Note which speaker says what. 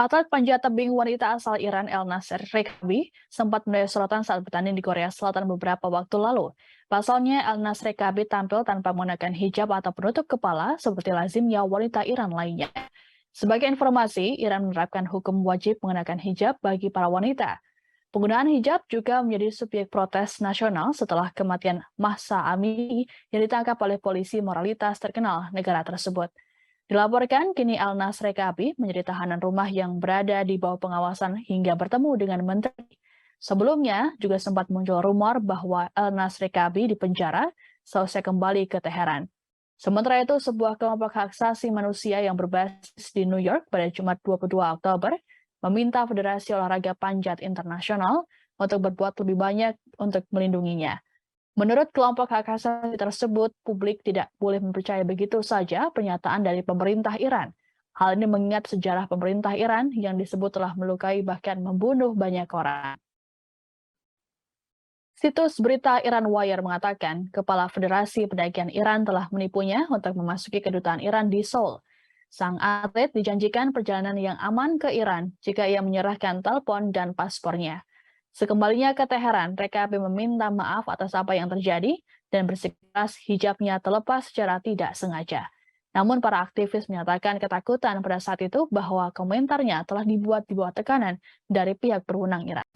Speaker 1: Atlet panjat tebing wanita asal Iran Elnas Rekabi sempat mendapat sorotan saat bertanding di Korea Selatan beberapa waktu lalu. Pasalnya, Elnas Rekabi tampil tanpa menggunakan hijab atau penutup kepala seperti lazimnya wanita Iran lainnya. Sebagai informasi, Iran menerapkan hukum wajib mengenakan hijab bagi para wanita. Penggunaan hijab juga menjadi subjek protes nasional setelah kematian Mahsa Amini yang ditangkap oleh polisi moralitas terkenal negara tersebut. Dilaporkan kini Elnas Rekabi menjadi tahanan rumah yang berada di bawah pengawasan hingga bertemu dengan menteri. Sebelumnya juga sempat muncul rumor bahwa Elnas Rekabi dipenjara seusai kembali ke Teheran. Sementara itu, sebuah kelompok hak asasi manusia yang berbasis di New York pada Jumat 22 Oktober meminta Federasi Olahraga Panjat Internasional untuk berbuat lebih banyak untuk melindunginya. Menurut kelompok hak asasi tersebut, publik tidak boleh mempercayai begitu saja pernyataan dari pemerintah Iran. Hal ini mengingat sejarah pemerintah Iran yang disebut telah melukai bahkan membunuh banyak orang. Situs berita Iran Wire mengatakan, Kepala Federasi Pendakian Iran telah menipunya untuk memasuki kedutaan Iran di Seoul. Sang atlet dijanjikan perjalanan yang aman ke Iran jika ia menyerahkan telepon dan paspornya. Sekembalinya ke Teheran, Rekabi meminta maaf atas apa yang terjadi dan bersikeras hijabnya terlepas secara tidak sengaja. Namun para aktivis menyatakan ketakutan pada saat itu bahwa komentarnya telah dibuat di bawah tekanan dari pihak berwenang Iran.